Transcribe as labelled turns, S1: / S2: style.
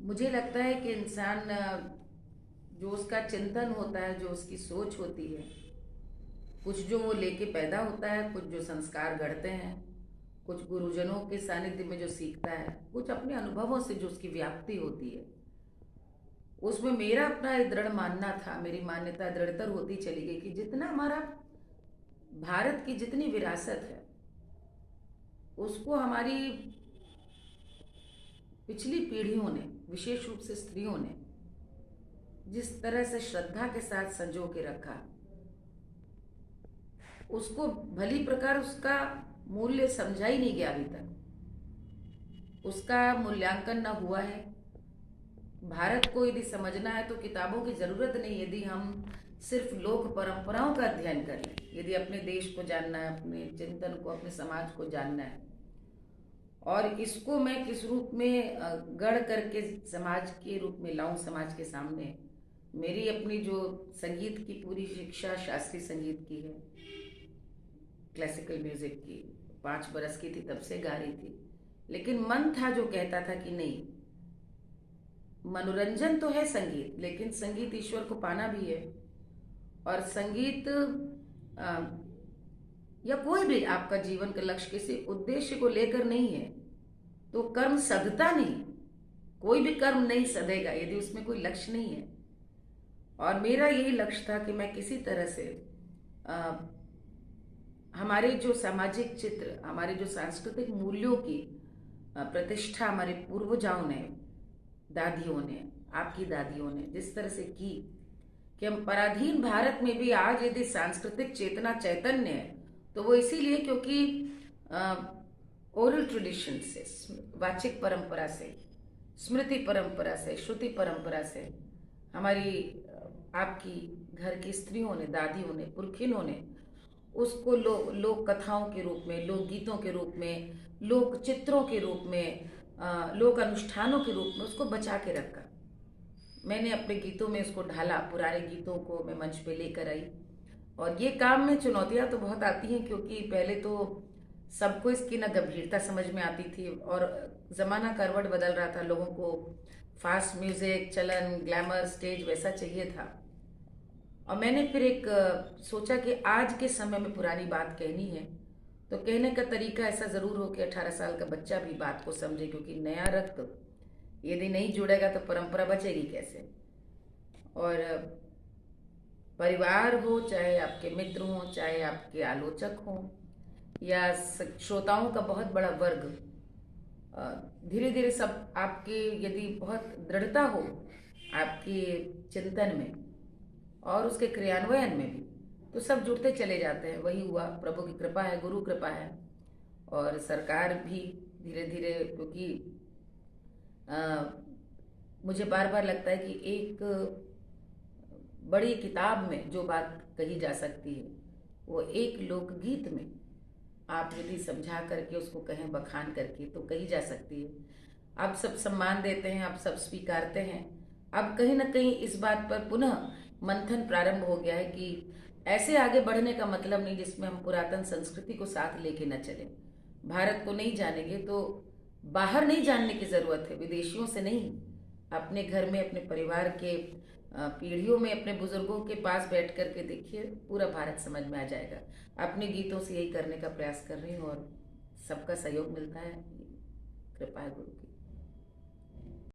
S1: मुझे लगता है कि इंसान जो उसका चिंतन होता है, जो उसकी सोच होती है, कुछ जो वो लेके पैदा होता है, कुछ जो संस्कार गढ़ते हैं, कुछ गुरुजनों के सानिध्य में जो सीखता है, कुछ अपने अनुभवों से जो उसकी व्याप्ति होती है, उसमें मेरा अपना एक दृढ़ मानना था, मेरी मान्यता दृढ़तर होती चली गई कि जितना हमारा भारत की जितनी विरासत है, उसको हमारी पिछली पीढ़ियों ने, विशेष रूप से स्त्रियों ने, जिस तरह से श्रद्धा के साथ संजो के रखा, उसको भली प्रकार उसका मूल्य समझा ही नहीं गया अभी तक। उसका मूल्यांकन न हुआ है। भारत को यदि समझना है तो किताबों की जरूरत नहीं, यदि हम सिर्फ लोक परंपराओं का अध्ययन कर लें, यदि अपने देश को जानना है, अपने चिंतन को, अपने समाज को जानना है, और इसको मैं किस रूप में गढ़ करके समाज के रूप में लाऊं समाज के सामने। मेरी अपनी जो संगीत की पूरी शिक्षा शास्त्रीय संगीत की है, क्लासिकल म्यूजिक की, 5 बरस की थी तब से गा रही थी, लेकिन मन था जो कहता था कि नहीं, मनोरंजन तो है संगीत, लेकिन संगीत ईश्वर को पाना भी है। और संगीत आ, या कोई भी आपका जीवन का लक्ष्य किसी उद्देश्य को लेकर नहीं है तो कर्म सधता नहीं। कोई भी कर्म नहीं सधेगा यदि उसमें कोई लक्ष्य नहीं है। और मेरा यही लक्ष्य था कि मैं किसी तरह से आ, हमारे जो सामाजिक चित्र, हमारे जो सांस्कृतिक मूल्यों की प्रतिष्ठा हमारे पूर्वजाओं ने, दादियों ने, आपकी दादियों ने जिस तरह से की, कि हम पराधीन भारत में भी आज यदि सांस्कृतिक चेतना चैतन्य है तो वो इसीलिए क्योंकि ओरल ट्रेडिशन से, वाचिक परंपरा से, स्मृति परंपरा से, श्रुति परंपरा से हमारी आपकी घर की स्त्रियों ने, दादियों ने, पुरखिनों ने उसको लोक कथाओं के रूप में, लोक गीतों के रूप में, लोक चित्रों के रूप में, लोक अनुष्ठानों के रूप में उसको बचा के रखा। मैंने अपने गीतों में उसको ढाला, पुराने गीतों को मैं मंच पे लेकर आई। और ये काम में चुनौतियां तो बहुत आती हैं, क्योंकि पहले तो सबको इसकी ना गंभीरता समझ में आती थी, और ज़माना करवट बदल रहा था, लोगों को फास्ट म्यूजिक, चलन, ग्लैमर, स्टेज वैसा चाहिए था। और मैंने फिर एक सोचा कि आज के समय में पुरानी बात कहनी है तो कहने का तरीका ऐसा ज़रूर हो कि 18 साल का बच्चा भी बात को समझे, क्योंकि नया रक्त यदि नहीं जुड़ेगा तो परंपरा बचेगी कैसे। और परिवार हो, चाहे आपके मित्र हों, चाहे आपके आलोचक हों, या श्रोताओं का बहुत बड़ा वर्ग, धीरे धीरे सब आपके, यदि बहुत दृढ़ता हो आपके चिंतन में और उसके क्रियान्वयन में भी, तो सब जुड़ते चले जाते हैं। वही हुआ, प्रभु की कृपा है, गुरु कृपा है। और सरकार भी धीरे धीरे, क्योंकि मुझे बार बार लगता है कि एक बड़ी किताब में जो बात कही जा सकती है वो एक लोकगीत में आप यदि समझा करके उसको कहें, बखान करके, तो कही जा सकती है। आप सब सम्मान देते हैं, आप सब स्वीकारते हैं। अब कहीं ना कहीं इस बात पर पुनः मंथन प्रारंभ हो गया है कि ऐसे आगे बढ़ने का मतलब नहीं जिसमें हम पुरातन संस्कृति को साथ लेके न चलें। भारत को नहीं जानेंगे तो बाहर नहीं जानने की ज़रूरत है, विदेशियों से नहीं, अपने घर में, अपने परिवार के पीढ़ियों में, अपने बुजुर्गों के पास बैठ करके देखिए, पूरा भारत समझ में आ जाएगा। अपने गीतों से यही करने का प्रयास कर रही हूँ और सबका सहयोग मिलता है, कृपा है गुरु की।